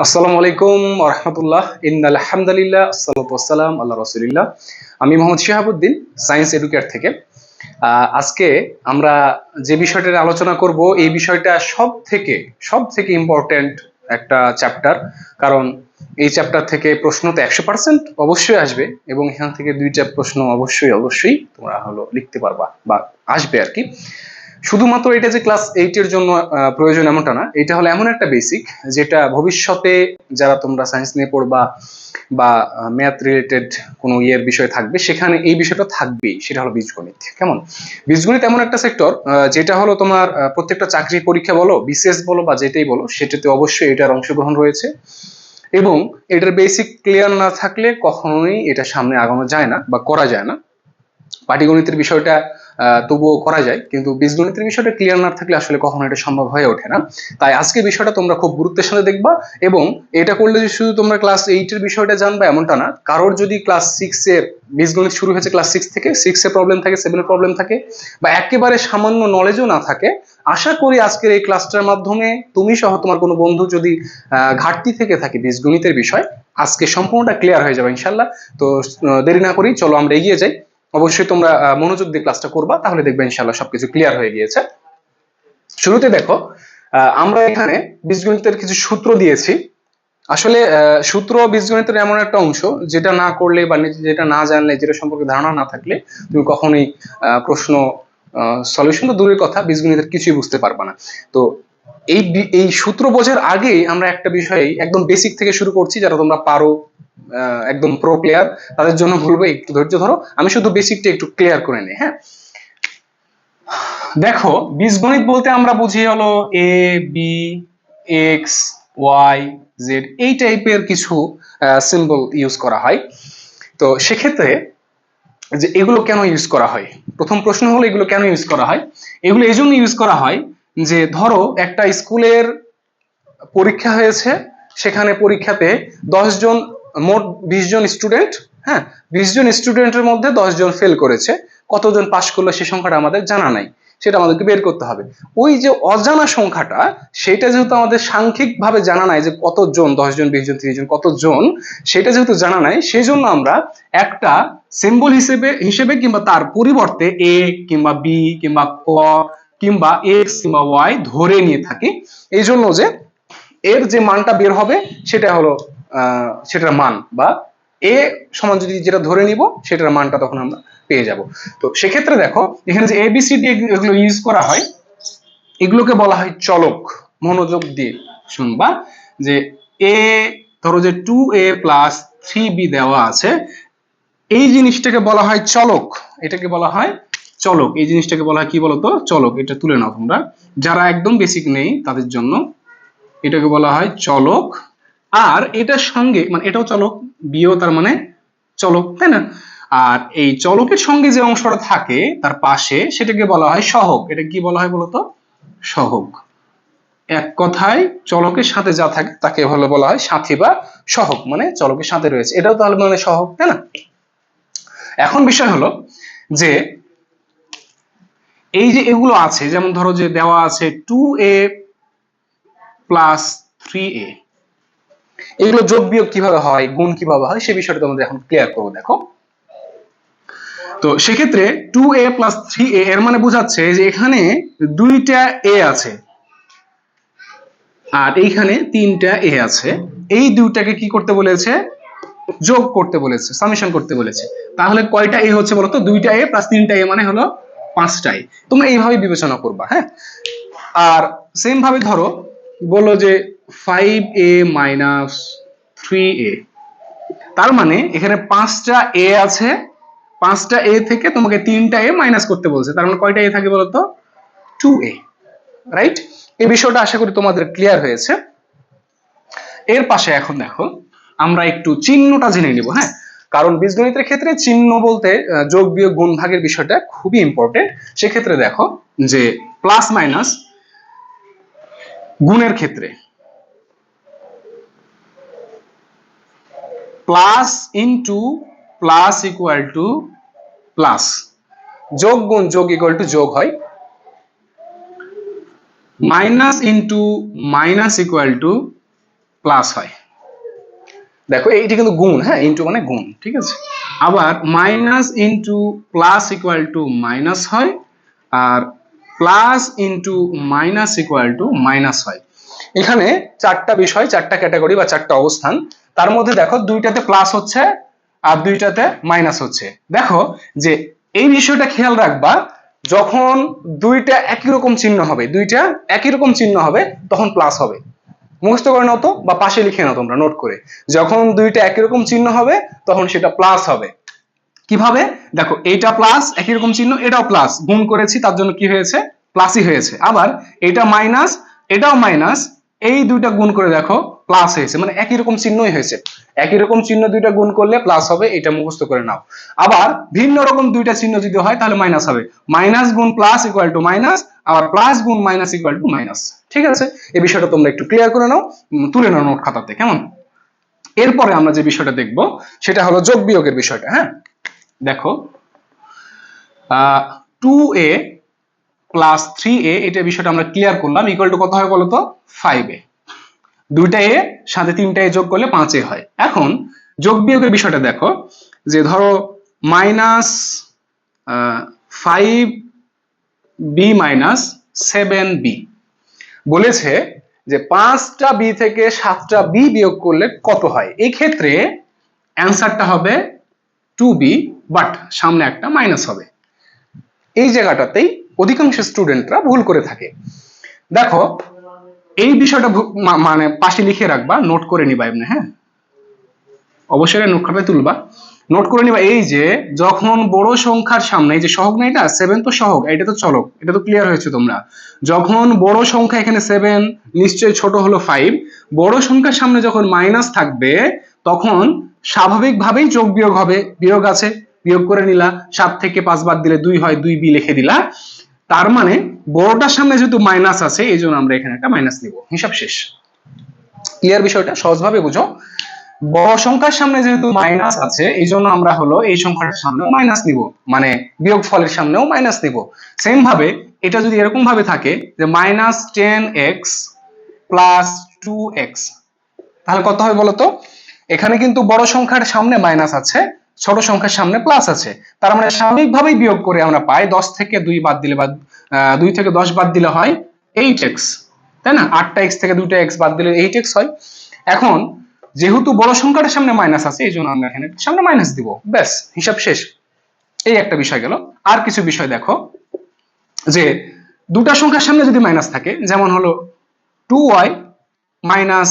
আসসালামু আলাইকুম ওয়া রাহমাতুল্লাহ। ইন্নাল হামদুলিল্লাহ আসসালাতু ওয়াসসালাম আলা রাসূলিল্লাহ। আমি মোহাম্মদ শিহাবুদ্দিন, সায়েন্স এডুকেটর থেকে। আজকে আমরা যে বিষয়টা নিয়ে আলোচনা করব, এই বিষয়টা সব থেকে ইম্পর্টেন্ট একটা চ্যাপ্টার। কারণ এই চ্যাপ্টার থেকে প্রশ্ন তো 100% অবশ্যই আসবে, এবং এখান থেকে দুইটা প্রশ্ন অবশ্যই তোমরা লিখতে পারবা বা আসবে আর কি। শুধুমাত্র এটা যে ক্লাস 8 এর জন্য প্রয়োজন এমনটা না, এটা হলো এমন একটা বেসিক যেটা ভবিষ্যতে যারা তোমরা সায়েন্স নিয়ে পড়বা বা ম্যাথ রিলেটেড কোনো ইয়ের বিষয় থাকবে, সেখানে এই বিষয়টা থাকবেই। সেটা হলো বীজগণিত। কেমন? বীজগণিত এমন একটা সেক্টর যেটা হলো তোমার প্রত্যেকটা চাকরি পরীক্ষা বলো, বিসিএস বলো বা যেটাই বলো, সেটাতে অবশ্যই এটার অংশগ্রহণ রয়েছে। এবং এটার বেসিক ক্লিয়ার না থাকলে কখনোই এটা সামনে আগানো যায় না বা করা যায় না। পাটিগণিতের বিষয়টা তবুও করা যায়, কিন্তু বীজগণিতের বিষয়টা ক্লিয়ার না থাকলে আসলে কখনো এটা সম্ভব হয়ে ওঠে না। তাই আজকে বিষয়টা তোমরা খুব গুরুত্বের সাথে দেখবা, এবং এটা করলে যে শুধু তোমরা ক্লাস 8 এর বিষয়টা জানবা এমনটা না। কারোর যদি ক্লাস 6 এর বীজগণিত শুরু হয়েছে ক্লাস 6 থেকে, 6 এ প্রবলেম থাকে, 7 এ প্রবলেম থাকে, বা একেবারে সামান্য নলেজও না থাকে, আশা করি আজকের এই ক্লাসটার মাধ্যমে তুমি সহ তোমার কোনো বন্ধু যদি ঘাটতি থেকে থাকে বীজগণিতের বিষয়, আজকে সম্পূর্ণটা ক্লিয়ার হয়ে যাবে ইনশাল্লাহ। তো দেরি না করি, চলো আমরা এগিয়ে যাই। অবশ্যই তোমরা মনোযোগ দিয়ে ক্লাসটা করবা, তাহলে দেখবে ইনশাআল্লাহ সবকিছু ক্লিয়ার হয়ে গিয়েছে। শুরুতে দেখো, আমরা এখানে বীজগণিতের কিছু সূত্র দিয়েছি। আসলে সূত্র বীজগণিতের এমন একটা অংশ যেটা না করলে বা যেটা না জানলে, যেটা সম্পর্কে ধারণা না থাকলে তুমি কখনোই প্রশ্ন সলিউশন তো দূরের কথা, বীজগণিতের কিছুই বুঝতে পারবা না। তো এই সূত্র বোঝার আগেই আমরা একটা বিষয় একদম বেসিক থেকে শুরু করছি। যারা তোমরা পারো, একদম প্রো প্লেয়ার, তাদের জন্য বলবো একটু ধৈর্য ধরো, আমি শুধু বেসিকটা একটু ক্লিয়ার করে নিই। হ্যাঁ, দেখো, বীজগণিত বলতে আমরা বুঝি হলো A B x Y Z, এই টাইপের কিছু সিম্বল ইউজ করা হয়। তো সেক্ষেত্রে যে এগুলো কেন ইউজ করা হয়, প্রথম প্রশ্ন হলো এগুলো কেন ইউজ করা হয়। এগুলো এই জন্য ইউজ করা হয় যে ধরো একটা স্কুলের পরীক্ষা হয়েছে, সেখানে পরীক্ষাতে 10 জন, মোট 20 জন স্টুডেন্ট, হ্যাঁ, 20 জন স্টুডেন্টের মধ্যে 10 জন ফেল করেছে, কতজন পাশ করলো সে সংখ্যাটা আমাদের জানা নাই, সেটা আমাদেরকে বের করতে হবে। ওই যে অজানা সংখ্যাটা, সেটা যেহেতু আমাদের সাংখ্যিক ভাবে জানা নাই যে কতজন, 10 জন 20 জন 30 জন কতজন, সেটা যেহেতু জানা নাই, সেই জন্য আমরা একটা সিম্বল হিসেবে কিংবা তার পরিবর্তে এ কিংবা বি কিংবা ক কিংবা এক্স কিংবা ওয়াই ধরে নিয়ে থাকি। এই জন্য যে এর যে মানটা বের হবে সেটা হলো সেটার মান, বা এ সমান যদি যেটা ধরে নিব সেটার মানটা তখন আমরা পেয়ে যাব। তো সেক্ষেত্রে দেখো, এখানে যে এবিসিডি এগুলো ইউজ করা হয়, এগুলোকে বলা হয় চলক। মনোযোগ দিয়ে শুনবা যে এ, ধরো যে 2a প্লাস 3b দেওয়া আছে, এই জিনিসটাকে বলা হয় চলক। এটাকে বলা হয় চলক, এই জিনিসটাকে বলা হয় কি বলতো, চলক। এটা তুলে নাও তোমরা, যারা একদম বেসিক নেই তাদের জন্য। এটাকে বলা হয় চলক। আর এটার সঙ্গে, মানে এটাও চলক, বিও তার মানে চলক, তাই না? আর এই চলকের সঙ্গে যে অংশটা থাকে তার পাশে, সেটাকে বলা হয় সহগ। এটা কি বলা হয় বলতো, সহগ। এক কথায় চলকের সাথে যা থাকে তাকে ভালো বলা হয় সাথী বা সহগ, মানে চলকের সাথে রয়েছে, এটাও তাহলে মানে সহগ, তাই না? এখন বিষয় হলো যে এই যে এগুলো আছে, যেমন ধরো যে দেওয়া আছে 2a প্লাস 3a, এগুলো যোগ বিয়োগ কিভাবে হয়, গুণ কিভাবে হয়, সে বিষয়টা তোমাদের এখন ক্লিয়ার করবো। দেখো, তো সেক্ষেত্রে 2a প্লাস 3a এর মানে বোঝাচ্ছে যে এখানে দুইটা a আছে আর এইখানে তিনটা a আছে, এই দুইটাকে কি করতে বলেছে, যোগ করতে বলেছে, সামেশন করতে বলেছে। তাহলে কয়টা a হচ্ছে বলতো, দুইটা a প্লাস তিনটা a মানে হলো 5টা a। তোমরা এইভাবে বিবেচনা করবা। হ্যাঁ, আর সেম ভাবে ধরো বললো যে 5a মাইনাস 3a, তার মানে এখানে 5টা এ আছে, 5টা এ থেকে তোমাকে 3টা এ মাইনাস করতে বলছে, তার মানে কয়টা এ থাকে বলতো, 2a, রাইট? এই বিষয়টা আশা করি তোমাদের ক্লিয়ার হয়েছে। এর পাশে এখন দেখো আমরা একটু চিহ্নটা জেনে নিব। হ্যাঁ, কারণ বীজগণিতের ক্ষেত্রে চিহ্ন বলতে যোগ বিয়োগ গুণ ভাগের বিষয়টা খুবই ইম্পর্টেন্ট। সেক্ষেত্রে দেখো যে প্লাস মাইনাস গুণের ক্ষেত্রে plus into plus equal two plus, যোগ গুণ যোগ ইকুয়াল টু যোগ হয়, minus into minus equal two plus হয়। দেখো এইটা কিন্তু গুণ, হ্যাঁ, ইনটু মানে গুণ, ঠিক আছে। আবার minus into plus equal to minus হয়, আর plus into minus equal to minus হয়। এখানে চারটা বিষয়, চারটা ক্যাটাগরি বা চারটা অবস্থান। তার মধ্যে দেখো দুইটাতে প্লাস হচ্ছে আর দুইটাতে মাইনাস হচ্ছে। দেখো যে এই বিষয়টা খেয়াল রাখবা, যখন দুইটা একই রকম চিহ্ন হবে, দুইটা একই রকম চিহ্ন হবে তখন প্লাস হবে। মুখস্থ করে নাও তো, বা পাশে লিখে নাও তোমরা নোট করে। যখন দুইটা একই রকম চিহ্ন হবে তখন সেটা প্লাস হবে। কিভাবে? দেখো এইটা প্লাস, একই রকম চিহ্ন, এটাও প্লাস, গুণ করেছি তার জন্য কি হয়েছে, প্লাসই হয়েছে। আবার এটা মাইনাস, এটাও মাইনাস, এই দুইটা গুণ করে দেখো প্লাস হয়েছে, মানে একই রকম চিহ্নই হয়েছে। একই রকম চিহ্ন দুইটা গুণ করলে প্লাস হবে, এটা মুখস্থ করে নাও। আবার ভিন্ন রকম দুইটা চিহ্ন যদি হয় তাহলে মাইনাস হবে। মাইনাস গুণ প্লাস ইকুয়াল টু মাইনাস, আবার প্লাস গুণ মাইনাস ইকুয়াল টু মাইনাস। ঠিক আছে, এই বিষয়টা তোমরা একটু ক্লিয়ার করে নাও, তুলে নাও নোট খাতাতে, কেমন? এরপরে আমরা যে বিষয়টা দেখব সেটা হলো যোগ বিয়োগের বিষয়টা। হ্যাঁ, দেখো 2a প্লাস 3a, এটা বিষয়টা আমরা ক্লিয়ার করলাম। ইকুয়াল টু কত হয় বলো তো? 5a। দুইটা এ সাথে তিনটা এ যোগ করলে 5a হয়। এখন যোগ বিয়োগের বিষয়টা দেখো, যে ধরো মাইনাস 5b মাইনাস 7b বলেছে যে 5টা বি থেকে 7টা বি বিয়োগ করলে কত হয়। এই ক্ষেত্রে অ্যান্সারটা হবে 2b, বাট সামনে একটা মাইনাস হবে। এই জায়গাটাতেই অধিকাংশ স্টুডেন্টরা ভুল করে থাকে। দেখো এই বিষয়টা মানে পাশে লিখে রাখবা, নোট করে নিবা এমনি, হ্যাঁ, অবশ্যই নোট খাতায় তুলবা, নোট করে নিবা। এই যে যখন বড় সংখ্যার সামনে, এই যে সহগ না, এটা 7 তো সহগ, এটা তো চলক, এটা তো ক্লিয়ার হয়েছে তোমরা। যখন বড় সংখ্যা, এখানে 7 নিশ্চয়ই ছোট হলো 5, বড় সংখ্যার সামনে যখন মাইনাস থাকবে তখন স্বাভাবিকভাবেই যোগ বিয়োগ হবে। বিয়োগ আছে, বিয়োগ করে নিলা, 7 থেকে 5 বাদ দিলে 2 হয়, 2b লিখে দিলা। তার মানে বড়টার সামনে যেহেতু মাইনাস আছে এই জন্য আমরা এখানে একটা মাইনাস নিব, হিসাব শেষ। ক্লিয়ার বিষয়টা? সহজভাবে বুঝো। বড় সংখ্যার সামনে যেহেতু মাইনাস আছে এই জন্য আমরা হলো এই সংখ্যাটার সামনেও মাইনাস নিব, মানে বিয়োগ ফলের সামনেও মাইনাস নিব। সেম ভাবে এটা যদি এরকম ভাবে থাকে যে মাইনাস 10x প্লাস 2x, তাহলে কত হয় বলতো? এখানে কিন্তু বড় সংখ্যার সামনে মাইনাস আছে, ছোট সংখ্যার সামনে প্লাস আছে। তার মানে স্বাভাবিকভাবেই বিয়োগ করে আমরা পাই 10 থেকে 2 বাদ দিলে, বা 2 থেকে 10 বাদ দিলে হয় 8x, তাই না? 8টা x থেকে 2টা x বাদ দিলে 8x হয়। এখন যেহেতু বড় সংখ্যাটার সামনে মাইনাস আছে এই জন্য আমরা এখানে সামনে মাইনাস দিব, ব্যাস, হিসাব শেষ। এই একটা বিষয় গেল। আর কিছু বিষয় দেখো, যে দুটা সংখ্যার সামনে যদি মাইনাস থাকে, যেমন হলো 2y minus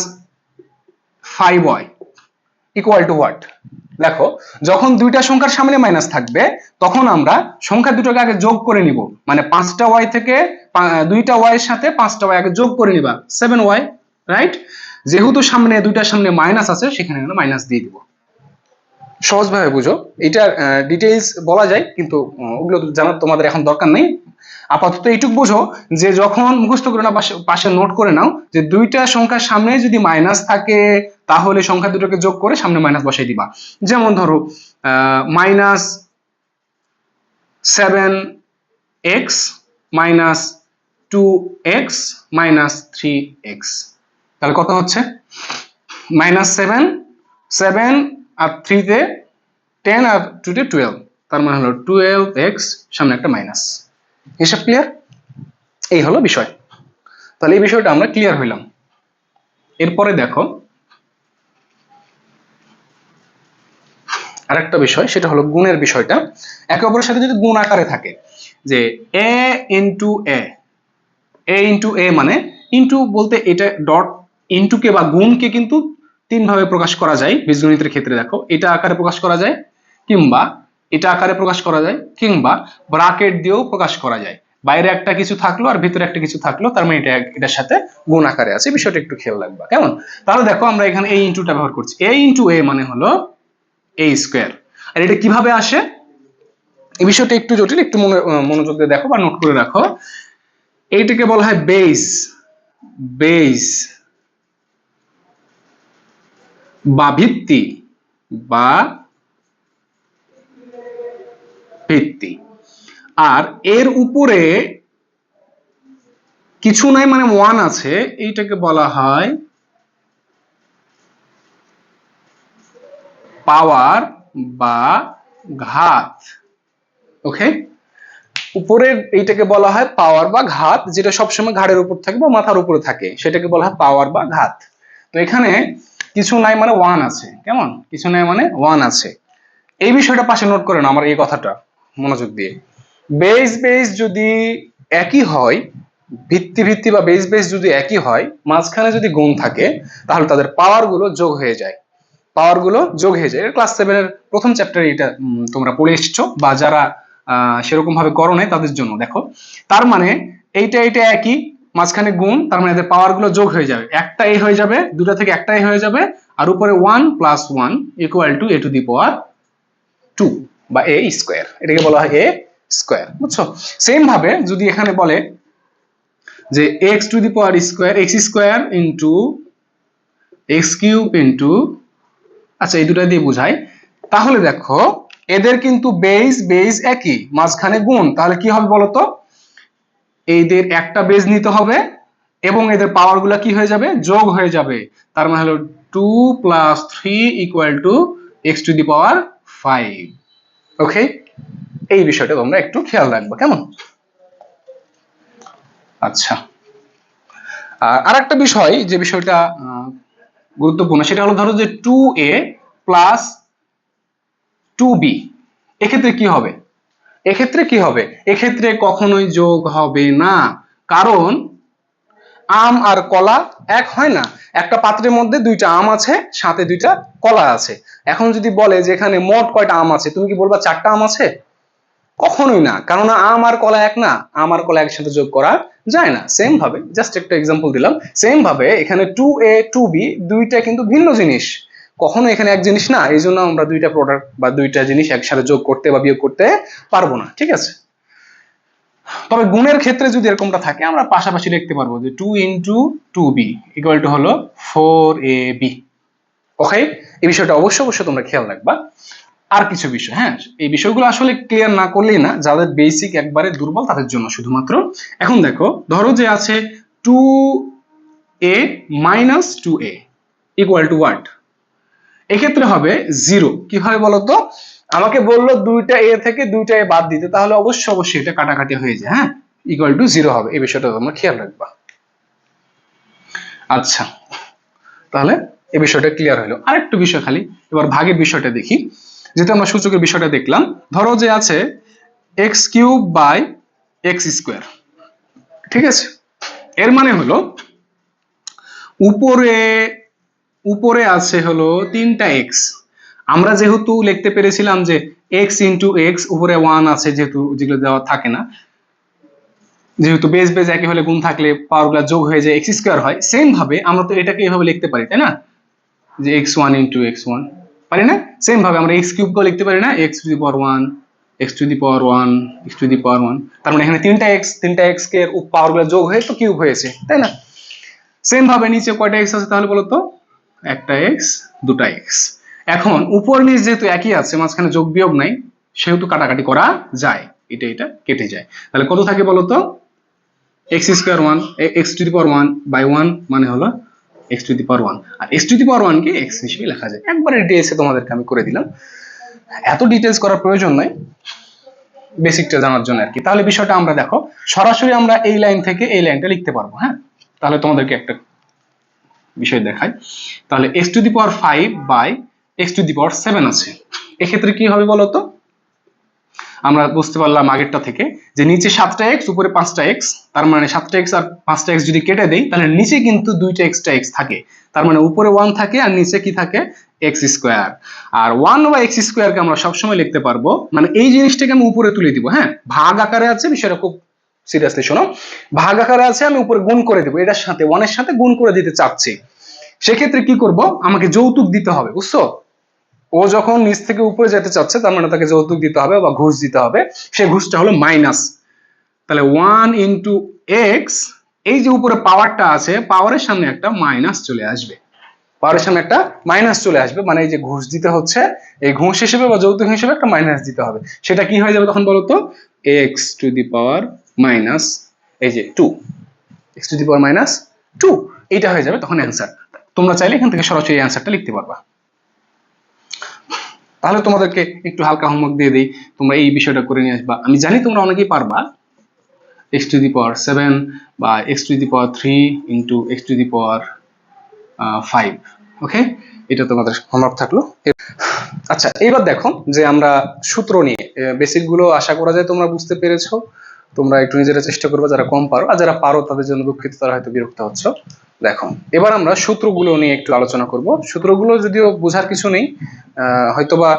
5y equal to what? দেখো যখন দুইটা সংখ্যার সামনে মাইনাস থাকবে তখন আমরা সংখ্যা দুটোকে আগে যোগ করে নিব, মানে 5টা y থেকে 2টা y এর সাথে 5টা y আগে যোগ করে নিবা, 7y, রাইট? যেহেতু সামনে দুইটার সামনে মাইনাস আছে সেখানে আমরা মাইনাস দিয়ে দিব। সহজভাবে বুঝো, এটা ডিটেইলস বলা যায় কিন্তু ওগুলো জানার তোমাদের এখন দরকার নেই। আপাতত এইটুকু বুঝো যে যখন মুখস্থ করে না, পাশে নোট করে নাও যে দুইটা সংখ্যার সামনে যদি মাইনাস থাকে তাহলে সংখ্যা দুটোকে যোগ করে সামনে মাইনাস বসাই দিবা। যেমন ধরো minus 7x minus 2x minus 3x, তাহলে কত হচ্ছে? মাইনাস 7 আর 3 তে 10 আর 2 তে 12, তার মানে হলো 12x, সামনে একটা মাইনাস। হিসাব ক্লিয়ার? এই হলো বিষয়। তাহলে এই বিষয়টা আমরা ক্লিয়ার হইলাম। এরপরে দেখো আরেকটা বিষয়, সেটা হলো গুণের বিষয়টা। একে অপরের সাথে যদি গুণ আকারে থাকে, যে a into a into a, মানে ইনটু বলতে এটা ডট ইনটুকে বা গুণকে কিন্তু তিন ভাবে প্রকাশ করা যায় বীজগণিতের ক্ষেত্রে। দেখো এটা আকারে প্রকাশ করা যায়, কিংবা এটা আকারে প্রকাশ করা যায়, কিংবা ব্রাকেট দিয়েও প্রকাশ করা যায়। বাইরে একটা কিছু থাকলো আর ভিতরে একটা কিছু থাকলো, তার মানে এটা এটার সাথে গুণ আকারে আছে। বিষয়টা একটু খেয়াল রাখবা, কেমন? তাহলে দেখো আমরা এখানে a ইনটুটা ব্যবহার করছি। a ইনটু a মানে হলো a স্কয়ার। আর এটা কিভাবে আসে এই বিষয়টা একটু জটিল, একটু মনোযোগ দিয়ে দেখো বা নোট করে রাখো। এইটাকে বলা হয় বেস, বেস বা ভিত্তি, বা ভিত্তি। আর এর উপরে কিছু নাই, মানে 1 আছে, এইটাকে বলা হয় পাওয়ার বা ঘাত। ওকে, উপরের এইটাকে বলা হয় পাওয়ার বা ঘাত, যেটা সবসময় ঘাড়ের উপর থাকে বা মাথার উপরে থাকে, সেটাকে বলা হয় পাওয়ার বা ঘাত। তো এখানে কিছু নাই মানে ওয়ান আছে, কেমন, কিছু নাই মানে ওয়ান আছে। এই বিষয়টা পাশে নোট করেন আমার এই কথাটা মনোযোগ দিয়ে। বেস বেস যদি একই হয়, ভিত্তি ভিত্তি বা বেস বেস যদি একই হয়, মাঝখানে যদি গুণ থাকে, তাহলে তাদের পাওয়ার গুলো যোগ হয়ে যায়। পাওয়ার গুলো যোগ হয়ে যায়। ক্লাস 7 এর প্রথম চ্যাপ্টারে এটা তোমরা পড়ে এসেছো, বা যারা সেরকম ভাবে করো নাই তাদের জন্য দেখো। তার মানে এইটা এটা একই, মাঝখানে গুণ, তার মানে এদের পাওয়ার গুলো যোগ হয়ে যাবে। একটা এ হয়ে যাবে, দুটা থেকে একটা এ হয়ে যাবে, আর উপরে 1 + 1 = a⁴ বা a স্কয়ার, এটাকে বলা হয় a স্কয়ার। বুঝছো? সেম ভাবে যদি এখানে বলে যে x² x square into x³ into, আচ্ছা এই দুটা দিয়ে বোঝাই, তাহলে দেখো এদের কিন্তু বেস বেস একই, মাঝখানে গুণ, তাহলে কি হবে বলতো, এদের একটা বেস নিতে হবে এবং এদের পাওয়ার গুলা কি হয়ে যাবে, যোগ হয়ে যাবে। তার মানে হলো 2 + 3 = x⁵। ওকে, এই বিষয়টা তোমরা একটু খেয়াল রাখবে, কেমন? আচ্ছা, আর একটা বিষয়, যে বিষয়টা গুরুত্বপূর্ণ, সেটা হলো ধরো যে 2a + 2b, এক্ষেত্রে কি হবে? এক্ষেত্রে কখনোই যোগ হবে না, কারণ আম আর কলা এক হয় না। একটা পাত্রের মধ্যে দুইটা আম আছে, সাথে দুইটা কলা আছে। এখন যদি বলে যে এখানে মোট কয়টা আম আছে, তুমি কি বলবা 4টা আম আছে? কখনোই না, কারণ আম আর কলা এক না, আম আর কলা একসাথে যোগ করা যায় না। সেম ভাবে, জাস্ট একটা এক্সাম্পল দিলাম, সেম ভাবে এখানে 2a 2b দুইটা কিন্তু ভিন্ন জিনিস, কখনো এখানে এক জিনিস না। এই জন্য আমরা দুইটা প্রোডাক্ট বা দুইটা জিনিস একসাথে যোগ করতে বা বিয়োগ করতে পারবো না, ঠিক আছে? তবে গুণের ক্ষেত্রে যদি এরকমটা থাকে, আমরা পাশাপাশি লিখতে পারবো যে 2 × 2b হলো 4ab। ওকে, এই বিষয়টা অবশ্যই তোমরা খেয়াল রাখবা। আর কিছু বিষয়, হ্যাঁ, এই বিষয়গুলো আসলে ক্লিয়ার না করলেই না, যাদের বেসিক একবারে দুর্বল তাদের জন্য শুধুমাত্র। এখন দেখো, ধরো যে আছে 2a - 2a = এক্ষেত্রে হবে 0। কিভাবে বলতো, আমাকে বললো দুইটা এ থেকে দুইটা এ বাদ দিতে, তাহলে অবশ্যই এটা কাটাকাটি হয়ে যায়, হ্যাঁ, =0 হবে। এই বিষয়টা তোমরা খেয়াল রাখবা। আচ্ছা, তাহলে এই বিষয়টা ক্লিয়ার হলো। আরেকটু বিষয় খালি, এবার ভাগের বিষয়টা দেখি। যেহেতু আমরা সূচকের বিষয়টা দেখলাম, ধরো যে আছে x³ / x², ঠিক আছে? এর মানে হলো উপরে উপরে আছে হলো 3টা x, আমরা যেহেতু লিখতে পেরেছিলাম যে x × x, উপরে 1 আছে, যেহেতু যেগুলো দেওয়া থাকে না, যেহেতু বেস বেস একই হলে গুণ থাকলে পাওয়ার গুলা যোগ হয়ে যায়, x² হয়। সেম ভাবে আমরা তো এটাকে এভাবে লিখতে পারি, তাই না, যে x1 × x1, পারি না? সেম ভাবে আমরা x³ কেও লিখতে পারি না, x⁴1 x⁴1 x⁴1, তার মানে এখানে 3টা x কে পাওয়ার গুলো যোগ হয়ে তো কিউব হয়েছে, তাই না? সেম ভাবে নিচে কয়টা x আছে তাহলে বলো তো, একটা x, দুটা x। এখন উপর নিচ যেহেতু একই আছে, মাঝখানে যোগ বিয়োগ নাই, সেহেতু কাটাকাটি করা যায়, এটা কেটে যায়। তাহলে কত থাকে বলো তো, x²1 x⁴1/1 মানে হলো x⁴1, আর x⁴1 কে x হিসেবে লেখা যায়। একবারে ডিটেইলসে তোমাদেরকে আমি করে দিলাম, এত ডিটেইলস করার প্রয়োজন নাই, বেসিকটা জানার জন্য আর কি। তাহলে বিষয়টা আমরা দেখো, সরাসরি আমরা এই লাইন থেকে এই লাইনটা লিখতে পারবো, হ্যাঁ। তাহলে তোমাদেরকে একটা বিষয় দেখাই। তাহলে x⁵/x⁷ আছে, এক্ষেত্রে কি হবে বলতো, আমরা বুঝতে পারলাম আগেরটা থেকে যে নিচে 7টা x, উপরে 5টা x, তার মানে 7টা x আর 5টা x যদি কেটে দেই, তাহলে নিচে কিন্তু 2টা এক্সট্রা x থাকে, তার মানে উপরে 1 থাকে আর নিচে কি থাকে, x²। আর 1/x² কে আমরা সবসময় লিখতে পারবো, মানে এই জিনিসটাকে আমি উপরে তুলে দিব, হ্যাঁ, ভাগ আকারে আছে, বিষয়টা খুব সিরিয়াসলি শোনো, ভাগ আকারে আছে, আমি উপরে গুণ করে দেবো, এটার সাথে 1 এর সাথে গুণ করে দিতে চাচ্ছি। সেক্ষেত্রে কি করব, আমাকে যৌতুক দিতে হবে, বুঝছো? ও যখন নিচ থেকে উপরে যেতে চাচ্ছে, তার মানে তাকে যৌতুক দিতে হবে বা ঘুষ দিতে হবে, সেই ঘুষটা হলো মাইনাস। তাহলে 1 × x, এই যে উপরে পাওয়ারটা আছে, পাওয়ারের সামনে একটা মাইনাস চলে আসবে, পাওয়ারের সামনে একটা মাইনাস চলে আসবে, মানে এই যে ঘুষ দিতে হচ্ছে, এই ঘুষ হিসেবে বা যৌতুক হিসেবে একটা মাইনাস দিতে হবে। সেটা কি হয়ে যাবে তখন বলতো, x⁻⁻, এই যে 2, x⁻⁻2, এটা হয়ে যাবে তখন অ্যান্সার। তোমরা চাইলে এখান থেকে সরাসরি অ্যান্সারটা লিখতে পারবা। তাহলে তোমাদেরকে একটু হালকা হোমওয়ার্ক দিয়ে দিই, তোমরা এই বিষয়টা করে নিয়ে আসবা। আমি জানি তোমরা অনেকেই পারবা, x টু দি পাওয়ার 7 বা x to the power 3 into x to the power 5। Okay, এটা তোমাদের হোমওয়ার্ক থাকলো। আচ্ছা, এবার দেখো যে আমরা সূত্র নিয়ে বেসিক গুলো আশা করা যায় তোমরা বুঝতে পেরেছো। তোমরা একটু নিজেরা চেষ্টা করবে, যারা কম পারো, আর যারা পারো তাদের জন্য দুঃখিত, তারা হয়তো বিরক্ত হচ্ছে। দেখো, এবার আমরা সূত্রগুলো নিয়ে একটু আলোচনা করব। সূত্রগুলো যদিও বোঝার কিছু নেই, হয়তোবা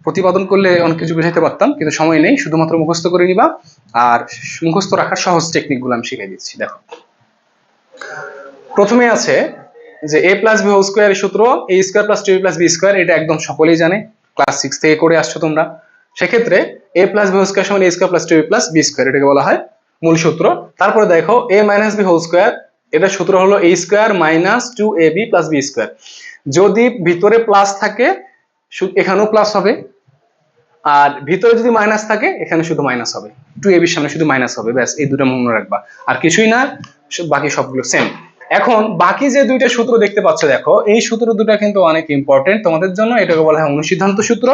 প্রতিপাদন করলে অনেক কিছু বুঝাইতে পারতাম, কিন্তু সময় নেই, শুধুমাত্র মুখস্থ করে নিবা। আর মুখস্থ রাখার সহজ টেকনিকগুলো আমি শিখিয়ে দিচ্ছি। দেখো, প্রথমে আছে যে a plus B whole square সূত্র a square plus 2ab plus B square, এটা একদম সকলেই জানে, ক্লাস 6 থেকে করে আসছো তোমরা। সেক্ষেত্রে a plus B whole square সমান a square plus 2ab plus B square, এটাকে বলা হয় মূল সূত্র। তারপরে দেখো a minus B whole square, এটা সূত্র হলো a square minus 2ab plus B square. যদি ভিতরে প্লাস থাকে এখানেও প্লাস হবে, আর ভিতরে যদি মাইনাস থাকে এখানে শুধু মাইনাস হবে, 2ab এর সামনে শুধু মাইনাস হবে, ব্যাস এই দুটো মনে রাখবা, আর কিছুই না, বাকি সবগুলো সেম। এখন বাকি যে দুইটা সূত্র দেখতে পাচ্ছ, দেখো এই সূত্র দুটো কিন্তু অনেক ইম্পর্টেন্ট তোমাদের জন্য, এটাকে বলা হয় অনুসিদ্ধান্ত সূত্র।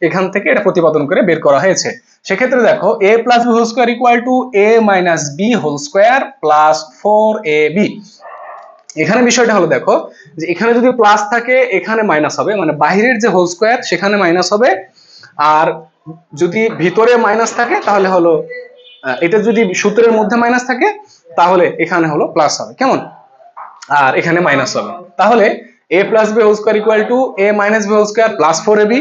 এখান থেকে এটা প্রতিপাদন করে বের করা হয়েছে। সেক্ষেত্রে দেখো a plus B whole square equal to a minus B whole square plus 4ab। এখানে বিষয়টা হলো, দেখো যে এখানে যদি প্লাস থাকে এখানে মাইনাস হবে, মানে বাহিরের যে হোল স্কোয়ার সেখানে মাইনাস হবে, আর যদি ভিতরে মাইনাস থাকে তাহলে হলো এটা যদি সূত্রের মধ্যে মাইনাস থাকে তাহলে এখানে হলো প্লাস হবে, কেমন, আর এখানে মাইনাস হবে। তাহলে a plus B whole square equal to a minus B whole square plus 4ab,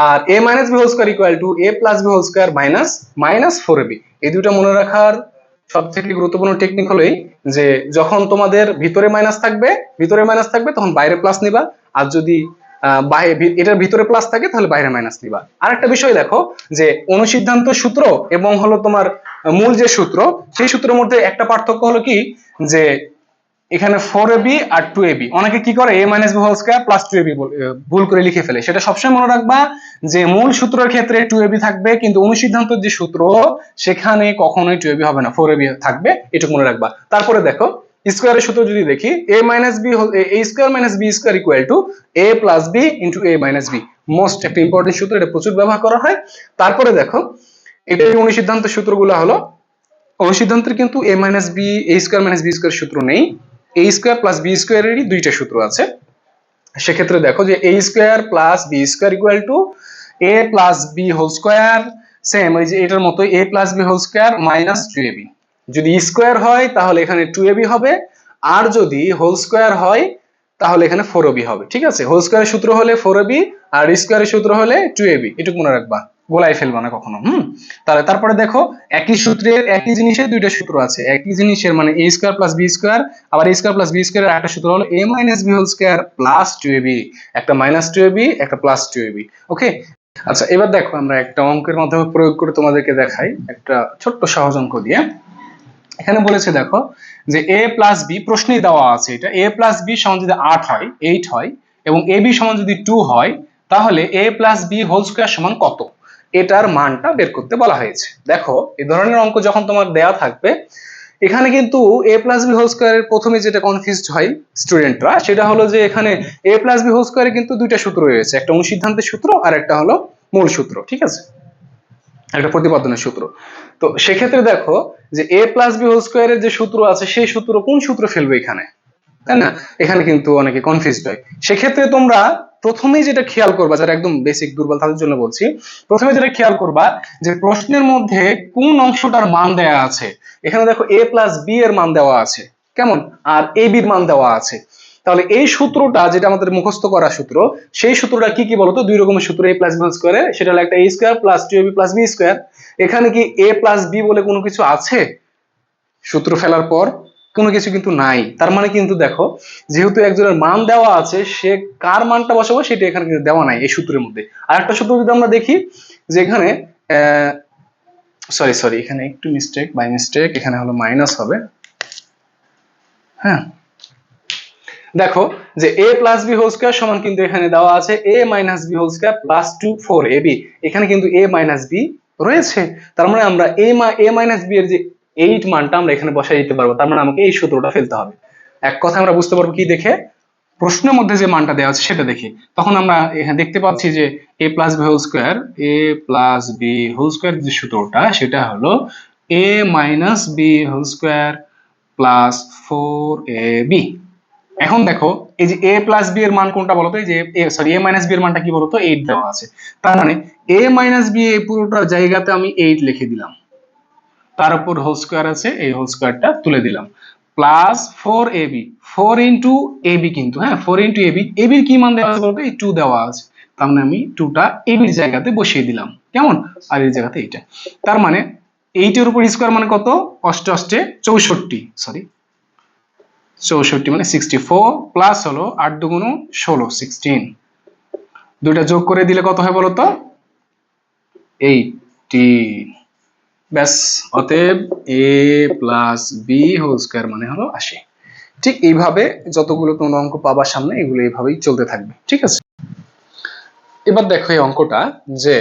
আর a minus B whole square equal to a plus B whole square minus minus 4ab। এই দুটো মনে রাখার সব থেকে গুরুত্বপূর্ণ টেকনিক হলো যে যখন তোমাদের ভিতরে মাইনাস থাকবে তখন বাইরে প্লাস নিবা, আর যদি এটার ভিতরে প্লাস থাকে তাহলে বাইরে মাইনাস নিবা। আরেকটা বিষয় দেখো যে অনুসিদ্ধান্ত সূত্র এবং হলো তোমার মূল যে সূত্র, সেই সূত্রের মধ্যে একটা পার্থক্য হলো কি, যে এখানে 4ab আর 2ab, অনেকে কি করে a minus B whole square plus 2ab ভুল করে লিখে ফেলে। সেটা সবসময় মনে রাখবা যে মূল সূত্রের ক্ষেত্রে 2ab থাকবে, কিন্তু অনুসিদ্ধান্তের যে সূত্র সেখানে কখনোই 2ab হবে না, 4ab থাকবে, এটুকু মনে রাখবা। তারপরে দেখো স্কয়ারের সূত্র যদি দেখি, a minus B a square minus B square equal to a plus B into a minus B, most একটা ইম্পর্টেন্ট সূত্র, এটা প্রচুর ব্যবহার করা হয়। তারপরে দেখো এটা অনুসিদ্ধান্তের সূত্রগুলো হলো, অনুসিদ্ধান্তের কিন্তু a minus B a square minus B square সূত্র নেই, a স্কয়ার প্লাস বি স্কয়ারেরই দুইটা সূত্র আছে। সেক্ষেত্রে দেখো যে a square plus B square equal to a plus B whole square, same ওই যে এটার মতো a plus B whole square minus 2ab। যদি স্কয়ার হয় তাহলে এখানে 2ab হবে, আর যদি হোল স্কয়ার হয় তাহলে এখানে 4ab হবে। ঠিক আছে, হোল স্কয়ারের সূত্র হলে 4ab আর স্কয়ারের সূত্র হলে 2ab, এটুকু মনে রাখবা, গোলাই ফেলবা না কখনো। তারপরে দেখো একই সূত্রের একই জিনিসের দুইটা সূত্র আছে, একই জিনিসের মানে a square plus B square, আবার a square plus B square এর একটা সূত্র হলো a minus B whole square plus 2ab, একটা মাইনাস 2ab একটা প্লাস 2ab। ওকে, আচ্ছা এবার দেখো আমরা একটা অঙ্কের মাধ্যমে প্রয়োগ করে তোমাদেরকে দেখাই, একটা ছোট্ট সহজ অঙ্ক দিয়ে। এখানে বলেছে দেখো যে a প্লাস বি, প্রশ্নেই দেওয়া আছে এটা, a প্লাস বি সমান যদি 8 হয় 8 হয় এবং ab সমান যদি 2 হয়, তাহলে a plus B whole square সমান কত, এটার মানটা বের করতে বলা হয়েছে। দেখো এই ধরনের অঙ্ক যখন তোমার দেয়া থাকবে, এখানে কিন্তু a প্লাস বি হোল স্কয়ারের প্রথমে যেটা কনফিউজড হয় স্টুডেন্টরা, সেটা হলো যে এখানে a প্লাস বি হোল স্কয়ারে কিন্তু দুইটা সূত্র রয়েছে, একটা অনুসিদ্ধান্তের সূত্র আর একটা হলো মূল সূত্র, ঠিক আছে, একটা প্রতিপাদনের সূত্র। তো সেক্ষেত্রে দেখো যে a প্লাস বি হোল স্কয়ারের যে সূত্র আছে সেই সূত্র কোন সূত্র ফেলবে এখানে, তাই না, এখানে কিন্তু অনেকে কনফিউজড হয়। সেক্ষেত্রে তোমরা প্রথমেই যেটা খেয়াল করবা, যারা একদম বেসিক দুর্বল তাদের জন্য বলছি, প্রথমে যেটা খেয়াল করবা যে প্রশ্নের মধ্যে কোন অংশটার মান দেয়া আছে। এখানে দেখো a প্লাস বি এর মান দেওয়া আছে, কেমন, আর a b এর মান দেওয়া আছে। তাহলে এই সূত্রটা যেটা আমাদের মুখস্থ করা সূত্র, সেই সূত্রটা কি কি বলতো, দুই রকমের সূত্র a প্লাস বি স্কয়ারে, সেটা হলো একটা a square plus 2ab plus B square. এখানে কি a প্লাস বি বলে কোনো কিছু আছে সূত্র ফেলার পর? কোনো কিছু কিন্তু নাই। তার মানে কিন্তু দেখো যেহেতু একজনের মান দেওয়া আছে, সে কার মানটা বসাবো সেটা এখানে কিন্তু দেওয়া নাই এই সূত্রের মধ্যে। আর একটা সূত্র যদি আমরা দেখি যে এখানে সরি এখানে একটু বাই মিস্টেক, এখানে হলো মাইনাস হবে। হ্যাঁ, দেখো যে a plus B whole square সমান কিন্তু এখানে দেওয়া আছে a minus B whole square plus 4ab, এখানে কিন্তু a মাইনাস বি রয়েছে। তার মানে আমরা a মাইনাস বি এর যে 8 মানটা আমরা এখানে বসাই দিতে পারবো, তার মানে আমাকে এই সূত্রটা ফেলতে হবে। এক কথা আমরা বুঝতে পারবো কি দেখে, প্রশ্নের মধ্যে যে মানটা দেওয়া আছে সেটা দেখি, তখন আমরা এখানে দেখতে পাচ্ছি যে a plus B whole square, a plus B whole square যে সূত্রটা সেটা হলো a minus B whole square plus 4ab। এখন দেখো এই যে a প্লাস বি এর মান কোনটা বলতো, এই যে a মাইনাস বি এর মানটা কি বলতো, 8 দেওয়া আছে। তার মানে a মাইনাস বি এই পুরোটা জায়গাতে আমি 8 লিখে দিলাম, তার উপর হোল স্কোয়ার আছে, এই হোল স্কোয়ারটা তুলে দিলাম, প্লাস 4ab, 4 ইন্টু ab, কিন্তু হ্যাঁ 4 ইন্টু ab, ab এর কি মান দেওয়া আছে বলতো, এই 2 দেওয়া আছে, তার মানে আমি 2টা ab এর জায়গাতে বসিয়ে দিলাম, কেমন, আর এর জায়গাতে এইটা। তার মানে 8 এর উপর স্কোয়ার মানে কত, 8 8 64, সরি 64 মানে 64, প্লাস হলো 8 দুগুণ 16, 16, দুইটা যোগ করে দিলে কত হয় বলতো, 18। ব্যাস, অতএব a plus B whole square মানে হলো 80। ঠিক এইভাবে যতগুলো তোমরা অঙ্ক পাবার সামনে এগুলো এইভাবেই চলতে থাকবে, ঠিক আছে। এবার দেখো এই অঙ্কটা যে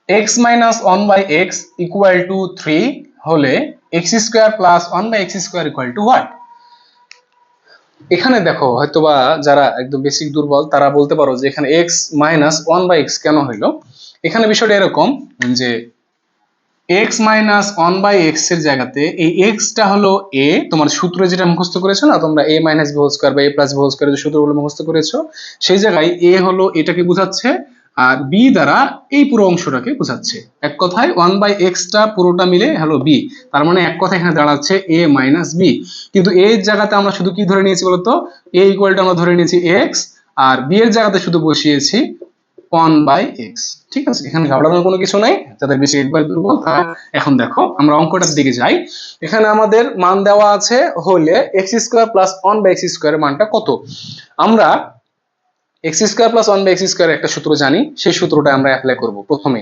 x minus 1/x equal to 3 হলে x square plus 1/x square equal to what. এখানে দেখো হয়তোবা যারা একদম বেসিক দুর্বল তারা বলতে পারো যে এখানে x মাইনাস 1/x কেন হইলো। এখানে বিষয়টা এরকম যে x মাইনাস 1/x এর জায়গাতে এই x টা হলো a, তোমার সূত্র যেটা মুখস্থ করেছো না তোমরা, a minus B whole square বা a plus B whole square যে সূত্রগুলো মুখস্থ করেছো, সেই জায়গায় a হলো এটাকে বোঝাচ্ছে আর b দ্বারা এই পুরো অংশটাকে বোঝাচ্ছে। এক কথায় 1/x টা পুরোটা মিলে হলো b, তার মানে এক কথা এখানে দাঁড়াচ্ছে a মাইনাস b। কিন্তু a এর জায়গাতে আমরা শুধু কি ধরে নিয়েছি বলতো, a ইকুয়াল টু আমরা ধরে নিয়েছি x, আর b এর জায়গাতে শুধু বসিয়েছি 1/x। ঠিক আছে, এখানে ঘাবড়ানোর কোনো কিছু নাই, যাদের বেশি একবার দুর্বল তারা। এখন দেখো আমরা অঙ্কটার দিকে যাই। এখানে আমাদের মান দেওয়া আছে হলে x স্কয়ার প্লাস 1/x স্কয়ারের মানটা কত। আমরা x square plus 1/x square একটা সূত্র জানি, সেই সূত্রটা আমরা অ্যাপ্লাই করব প্রথমে।